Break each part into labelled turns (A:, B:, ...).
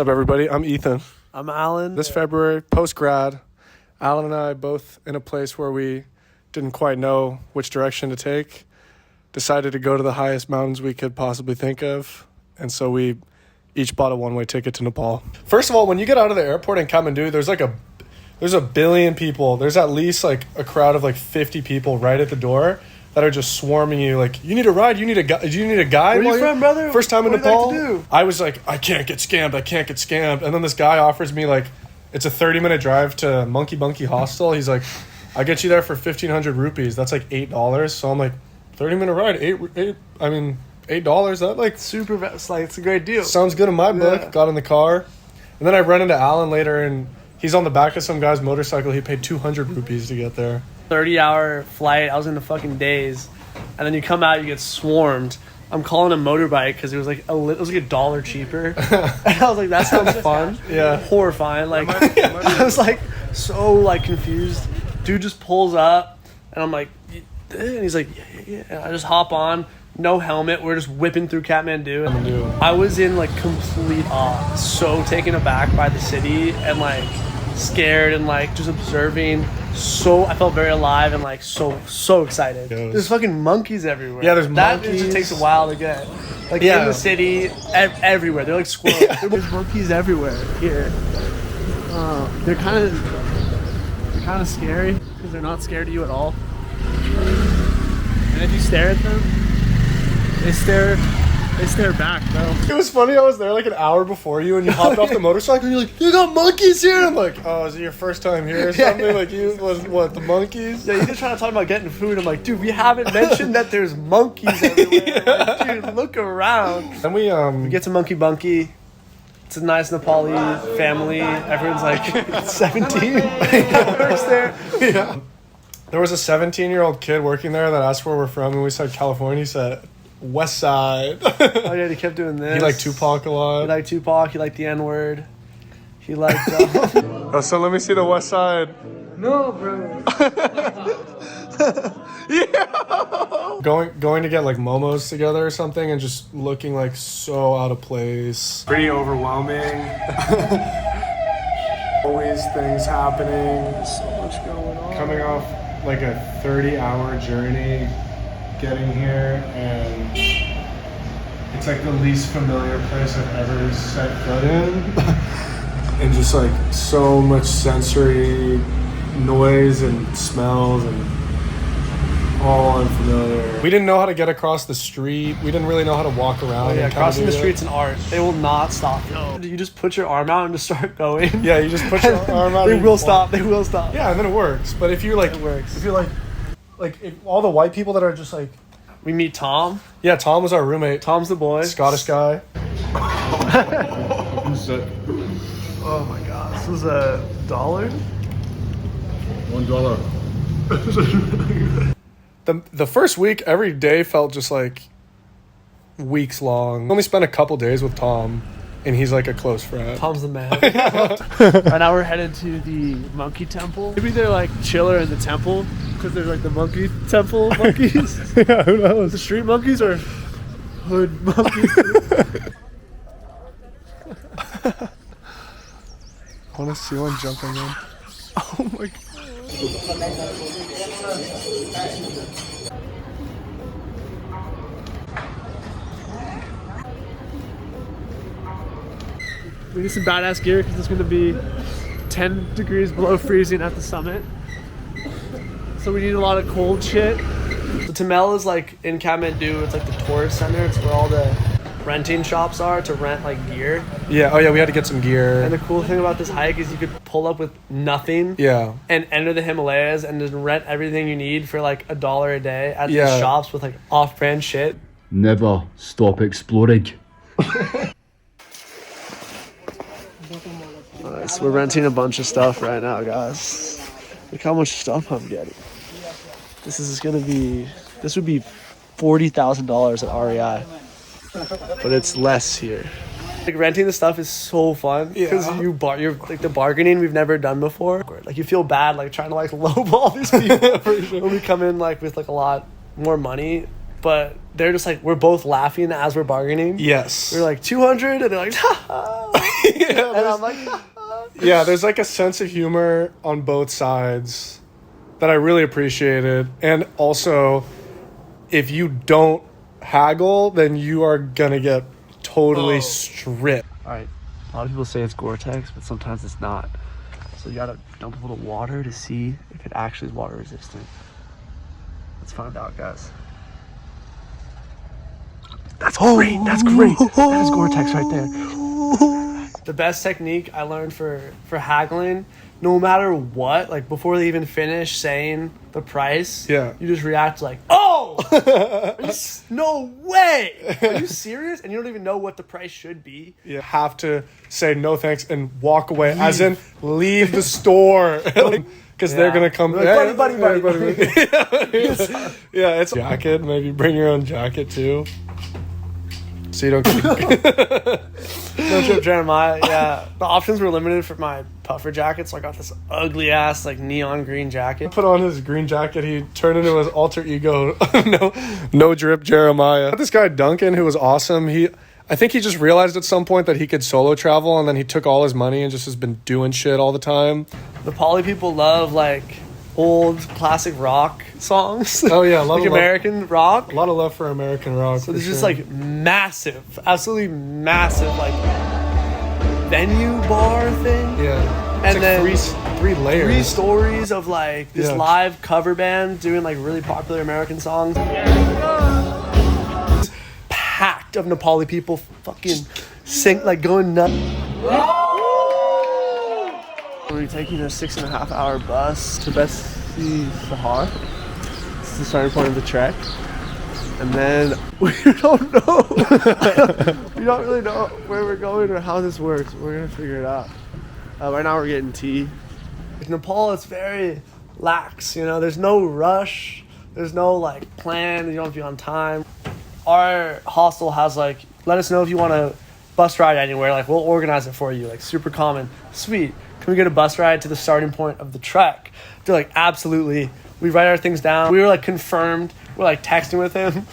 A: up, everybody? I'm Ethan.
B: I'm Alan.
A: This February, post-grad, Alan and I both in a place where we didn't quite know which direction to take, decided to go to the highest mountains we could possibly think of, and so we each bought a one-way ticket to Nepal. First of all, when you get out of the airport in Kathmandu, there's a billion people. There's at least like a crowd of like 50 people right at the door that are just swarming you. Like, you need a ride? You need a guide? Do you need a guide?
B: Where are you from, brother?
A: First time in
B: What
A: Nepal?
B: do you like to do?
A: I was like, I can't get scammed. And then this guy offers me like, it's a 30-minute drive to Monkey Hostel. He's like, I'll get you there for 1,500 rupees. That's like $8. So I'm like, 30-minute ride, $8. That like
B: Super, it's a great deal.
A: sounds good in my book. Got in the car. And then I run into Alan later, and he's on the back of some guy's motorcycle. He paid 200 rupees to get there.
B: 30-hour flight. I was in the fucking daze, and then you come out, you get swarmed. I'm calling a motorbike because it was like $1 cheaper, and I was like, that sounds fun.
A: Yeah,
B: horrifying. Like I was like so like confused. Dude just pulls up, and I'm like, and he's like, yeah. And I just hop on. No helmet. We're just whipping through Kathmandu. I was in like complete awe, so taken aback by the city and like scared and like just observing. So I felt very alive and like so excited.
A: Yes.
B: There's fucking monkeys everywhere.
A: Yeah, there's
B: that
A: monkeys.
B: It just takes a while to get. Like in the city, everywhere. They're like squirrels. There's monkeys everywhere here. They're kind of scary because they're not scared of you at all. And if you stare at them, they stare back, bro.
A: It was funny. I was there like an hour before you, and you hopped off the motorcycle, and you're like, "You got monkeys here!" And I'm like, "Oh, is it your first time here or something?"
B: Yeah.
A: Like, you was what, the monkeys?
B: Yeah, you're just trying to talk about getting food. I'm like, dude, we haven't mentioned that there's monkeys everywhere.
A: Yeah.
B: Like, dude, look around.
A: Then we
B: Get to Monkey Bunky. It's a nice Nepali family. Everyone's like 17 that works there.
A: yeah. There was a 17-year-old kid working there that asked where we're from, and we said California. He said West Side.
B: Oh yeah, he kept doing this.
A: He liked Tupac a lot.
B: He liked Tupac. He liked the N-word. He liked.
A: Oh, so let me see the West Side.
B: No, bro.
A: Yeah. Going to get like momos together or something, and just looking like so out of place. Pretty overwhelming. Always things happening.
B: So much going on.
A: Coming off like a 30-hour journey, getting here, and it's like the least familiar place I've ever set foot in. And just like so much sensory noise and smells and all unfamiliar. We didn't know how to get across the street. We didn't really know how to walk around.
B: Oh yeah, crossing the
A: Kathmandu.
B: street's an art. They will not stop you. You just put your arm out and just start going.
A: Yeah, you just put your arm out.
B: They
A: and
B: will
A: walk.
B: stop. They will stop.
A: Yeah, and then it works. But if you're like,
B: It works.
A: If you're like if all the white people that are just like,
B: We meet Tom.
A: yeah, Tom was our roommate.
B: Tom's the boy.
A: Scottish guy.
B: Oh my god, this was $1.
C: $1.
A: The first week, every day felt just like weeks long. We only spent a couple days with Tom, and he's like a close friend.
B: Tom's the man. Right now we're headed to the monkey temple. Maybe they're like chiller in the temple because there's like the monkey temple monkeys.
A: Yeah, who knows?
B: The street monkeys or hood monkeys.
A: I want to see one jumping in. Oh my god.
B: We need some badass gear because it's going to be 10 degrees below freezing at the summit. So we need a lot of cold shit. The Tamel is like in Kathmandu. It's like the tourist center. It's where all the renting shops are to rent like gear.
A: Yeah. Oh yeah, we had to get some gear.
B: And the cool thing about this hike is you could pull up with nothing.
A: Yeah.
B: And enter the Himalayas and just rent everything you need for like $1 a day at these
A: Yeah.
B: shops with like off-brand shit.
C: Never stop exploring.
B: Alright, so we're renting a bunch of stuff right now, guys. Look how much stuff I'm getting. This would be $40,000 at REI. But it's less here. Like renting the stuff is so fun because you're like the bargaining we've never done before. Like you feel bad like trying to like lowball these people when we come in like with like a lot more money, but they're just like we're both laughing as we're bargaining.
A: Yes.
B: We're like 200 and they're like
A: Yeah,
B: And I'm like,
A: yeah, there's like a sense of humor on both sides that I really appreciated. And also, if you don't haggle, then you are going to get totally stripped.
B: all right. A lot of people say it's Gore-Tex, but sometimes it's not. So you gotta dump a little water to see if it actually is water resistant. Let's find out, guys. That's great. That's great. That is Gore-Tex right there. The best technique I learned for haggling, no matter what, like before they even finish saying the price,
A: Yeah.
B: you just react like, oh, no way. Are you serious? And you don't even know what the price should be.
A: You have to say no thanks and walk away, as in leave the store. Because they're going to come.
B: Like, buddy.
A: Yeah, it's jacket. Maybe bring your own jacket too. So you don't
B: No trip, Jeremiah. Yeah, the options were limited for my puffer jacket, so I got this ugly ass like neon green jacket.
A: put on his green jacket. He turned into his alter ego. no drip Jeremiah. This guy Duncan, who was awesome. I think he just realized at some point that he could solo travel, and then he took all his money and just has been doing shit all the time.
B: The Poly people love like old classic rock songs.
A: Oh yeah,
B: like American rock.
A: A lot of love for American rock.
B: So there's just like massive, absolutely massive like venue bar thing.
A: Yeah,
B: And
A: it's
B: then
A: like three layers.
B: 3 stories of like this
A: Yeah.
B: live cover band doing like really popular American songs. Packed of Nepali people fucking sing like going nuts. We're taking a 6.5-hour bus to Besi Sahar. This is the starting point of the trek. And then we don't know. We don't really know where we're going or how this works. We're going to figure it out. Right now we're getting tea. In Nepal, it's very lax, you know. There's no rush. There's no like plan. You don't have to be on time. Our hostel has like, let us know if you want a bus ride anywhere. Like, we'll organize it for you. Like, super common. Sweet. Can we get a bus ride to the starting point of the trek? They're like, absolutely. We write our things down. We were like confirmed. We're like texting with him.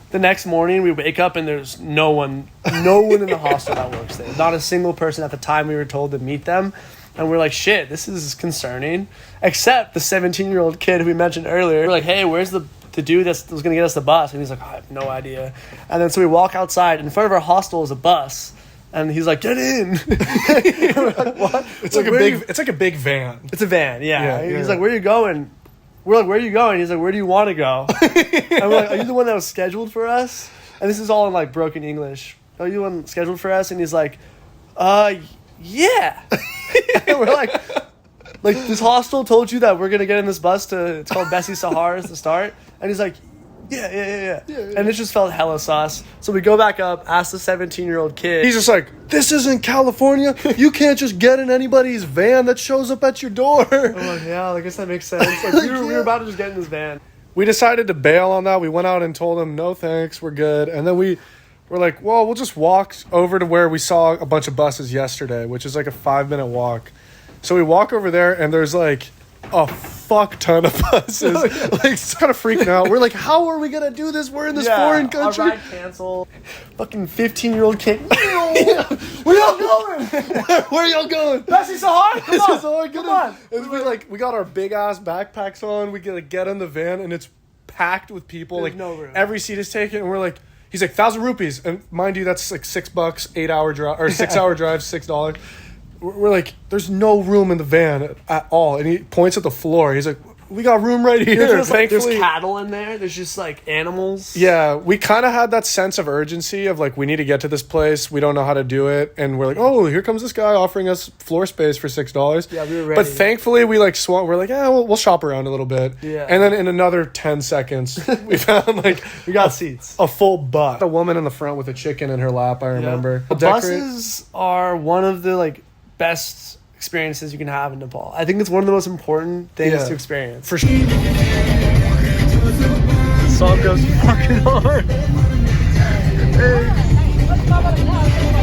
B: The next morning we wake up and there's no one in the hostel that works there. Not a single person at the time we were told to meet them. And we're like, shit, this is concerning. Except the 17-year-old kid who we mentioned earlier. We're like, hey, where's the dude that was going to get us the bus? And he's like, I have no idea. And then so we walk outside. In front of our hostel is a bus. And he's like, get in. We're like, what?
A: It's like a big van.
B: It's a van, yeah.
A: Yeah,
B: He's
A: yeah.
B: like, where are you going? We're like, where are you going? He's like, where do you want to go? And we're like, are you the one that was scheduled for us? And this is all in like broken English. Are you the one scheduled for us? And he's like, yeah. And we're like this hostel told you that we're going to get in this bus it's called Besi Sahar is the start. And he's like, yeah. And it just felt hella sus. So we go back up, ask the 17-year-old kid.
A: He's just like, this isn't California. You can't just get in anybody's van that shows up at your door.
B: I'm like, yeah, I guess that makes sense. Like, we were about to just get in this van.
A: We decided to bail on that. We went out and told him, no thanks, we're good. And then we're like, well, we'll just walk over to where we saw a bunch of buses yesterday, which is like a 5-minute walk. So we walk over there and there's like a fuck ton of buses. Like, it's kind of freaking out. We're like, how are we gonna do this? We're in this foreign country.
B: Our ride canceled. Fucking 15-year-old kid. Where y'all going?
A: Where y'all going?
B: Besi Sahar?
A: Come on. And we got our big ass backpacks on. We get in the van and it's packed with people.
B: There's
A: like
B: no room.
A: Every seat is taken, and we're like, he's like 1,000 rupees, and mind you, that's like $6, 8-hour drive or 6-hour drive, $6. We're like, there's no room in the van at all, and he points at the floor. He's like, we got room right here.
B: There's
A: Thankfully,
B: cattle in there. There's just like animals.
A: yeah, we kind of had that sense of urgency of like, we need to get to this place. We don't know how to do it. And we're like, oh, here comes this guy offering us floor space for $6.
B: Yeah, we were ready.
A: But thankfully, we like swung. We're like, yeah, we'll shop around a little bit.
B: Yeah.
A: And then in another 10 seconds, we found like,
B: We got seats.
A: a full bus. A woman in the front with a chicken in her lap, I remember.
B: The buses are one of the like best experiences you can have in Nepal. I think it's one of the most important things to experience.
A: For sure.
B: The song goes fucking hard.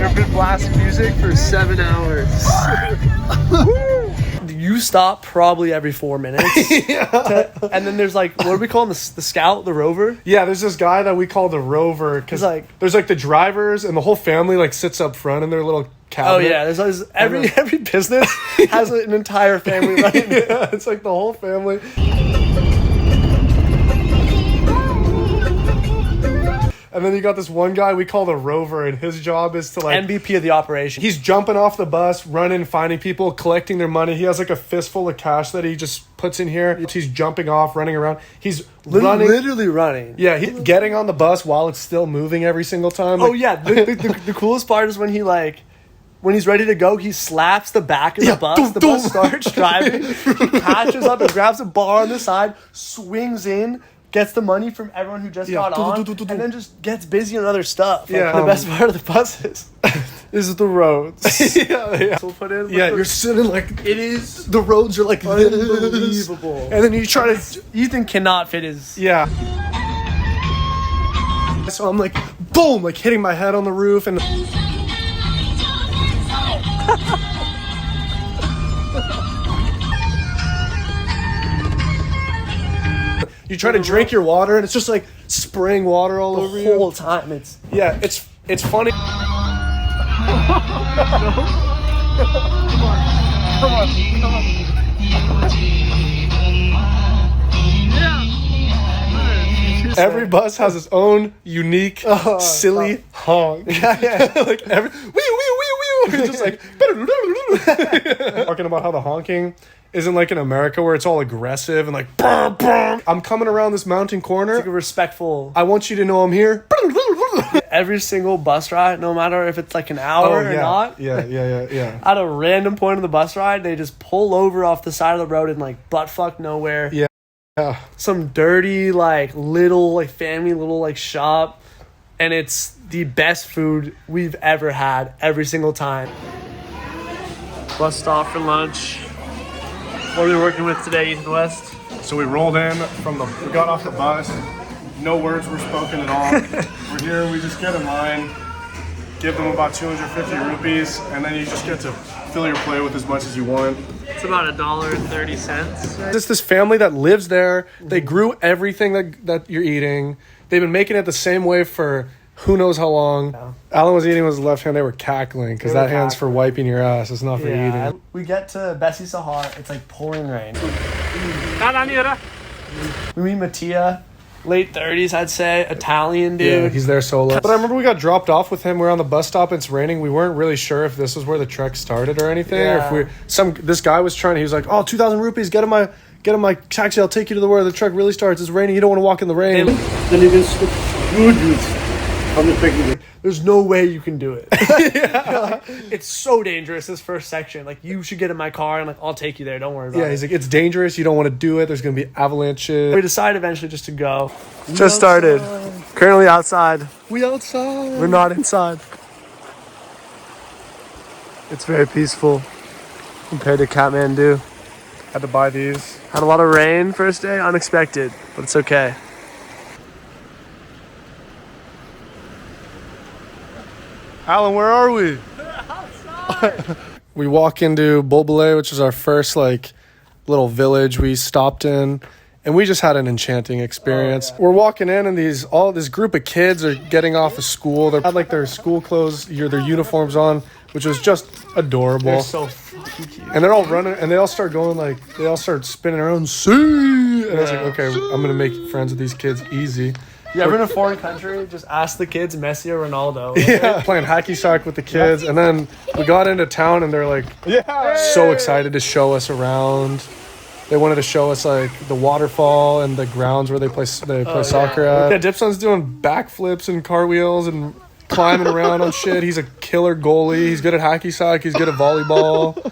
B: We've been blasting music for 7 hours. You stop probably every 4 minutes. And then there's like, what are we calling the scout, the rover?
A: Yeah, there's this guy that we call the rover because
B: He's like-
A: there's like the drivers and the whole family like sits up front in their little cabinet.
B: Oh yeah, there's every business has an entire family running it.
A: Yeah, it's like the whole family. And then you got this one guy we call the Rover, and his job is to like
B: MVP of the operation.
A: he's jumping off the bus, running, finding people, collecting their money. He has like a fistful of cash that he just puts in here. He's jumping off, running around. He's running.
B: Literally running.
A: Yeah, he's getting on the bus while it's still moving every single time.
B: Oh yeah, the coolest part is when he's ready to go, he slaps the back of the bus.
A: Doom,
B: The
A: doom.
B: bus starts driving. He catches up and grabs a bar on the side, swings in, gets the money from everyone who just got on, and then just gets busy on other stuff.
A: Yeah.
B: The best part of the buses is the roads.
A: yeah.
B: So we'll put in.
A: Yeah, you're sitting like
B: It is
A: the roads are like this.
B: unbelievable.
A: And then you try to
B: Ethan cannot fit his.
A: yeah. So I'm like boom, like hitting my head on the roof and you try to drink your water and it's just like spraying water all over
B: The
A: you.
B: whole time it's
A: Yeah, it's funny. Every bus has its own unique, silly honk. Like every wee wee wee wee. It's just like talking about how the honking isn't like in America where it's all aggressive and like brr, brr. I'm coming around this mountain corner.
B: like a respectful.
A: I want you to know I'm here.
B: Every single bus ride, no matter if it's like an hour or not.
A: Yeah.
B: At a random point of the bus ride, they just pull over off the side of the road in like buttfuck nowhere.
A: Yeah.
B: Some dirty like little like family little like shop, and it's the best food we've ever had every single time. Bus stop for lunch. What are we working with today, Ethan West?
A: So we rolled in we got off the bus. No words were spoken at all. We're here, we just get in line, give them about 250 rupees, and then you just get to fill your plate with as much as you want.
B: It's about $1.30.
A: It's this family that lives there. They grew everything that you're eating. They've been making it the same way for who knows how long.
B: Yeah.
A: Alan was eating with his left hand. They were cackling because that hand's for wiping your ass. It's not for eating.
B: We get to Bessie Sahar, it's like pouring rain. We meet Mattia, late 30s, I'd say, Italian dude.
A: Yeah, he's there solo. But I remember we got dropped off with him. We were on the bus stop. It's raining. We weren't really sure if this was where the trek started or anything.
B: Yeah.
A: Or if this guy was trying. He was like, "Oh, 2,000 rupees. Get in my taxi. I'll take you to where the trek really starts. It's raining. You don't want to walk in the rain."
B: There's no way you can do it. Like, it's so dangerous, this first section. Like, you should get in my car and like I'll take you there. Don't worry about it.
A: Yeah, he's like, it's dangerous. You don't want to do it. There's gonna be avalanches.
B: We decided eventually just to go.
A: Just started.
B: Currently outside.
A: We outside.
B: We're not inside. It's very peaceful compared to Kathmandu.
A: Had to buy these.
B: Had a lot of rain first day, unexpected, but it's okay.
A: Alan, where are we? We walk into Bulbule, which is our first like little village we stopped in, and we just had an enchanting experience. We're walking in, and this group of kids are getting off of school. They had like their school clothes, their uniforms on, which was just adorable.
B: They're so fucking cute.
A: And they're all running, and they all start going like they all start spinning around. See, and I was like, okay, I'm gonna make friends with these kids easy.
B: You ever in a foreign country, just ask the kids Messi or Ronaldo.
A: Yeah, playing hacky sack with the kids, and then we got into town, and they're like, so excited to show us around. They wanted to show us like the waterfall and the grounds where they play soccer at. Yeah, Dipson's doing backflips and cartwheels and climbing around on shit. He's a killer goalie. He's good at hacky sack. He's good at volleyball.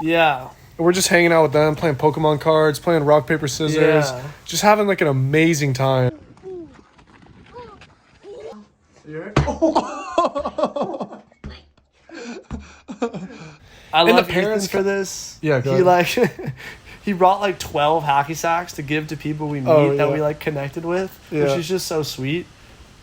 B: Yeah.
A: We're just hanging out with them, playing Pokemon cards, playing rock paper scissors, just having like an amazing time.
B: I
A: And
B: love
A: the
B: parents
A: parents
B: for this.
A: Yeah, go
B: he
A: ahead.
B: like he brought like 12 hacky sacks to give to people we meet that we like connected with, which is just so sweet.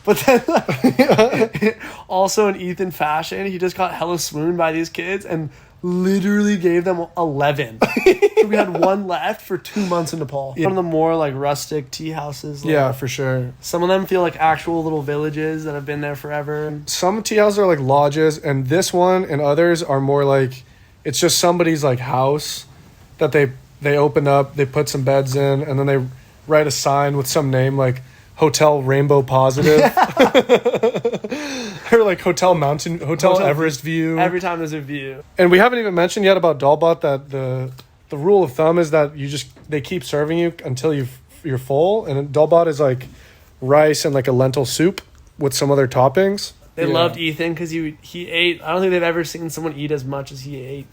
B: But then like, also in Ethan fashion, he just got hella swooned by these kids, and literally gave them 11. So we had one left for 2 months in Nepal. One of the more like rustic tea houses. Like,
A: Yeah, for sure.
B: some of them feel like actual little villages that have been there forever.
A: Some tea houses are like lodges, and this one and others are more like it's just somebody's like house that they open up, they put some beds in, and then they write a sign with some name like Hotel Rainbow Positive. Or like Hotel Everest View.
B: Every time there's a view.
A: And we haven't even mentioned yet about Dalbat that the rule of thumb is that they keep serving you until you're full. And Dalbat is like rice and like a lentil soup with some other toppings.
B: They loved Ethan because he ate. I don't think they've ever seen someone eat as much as he ate.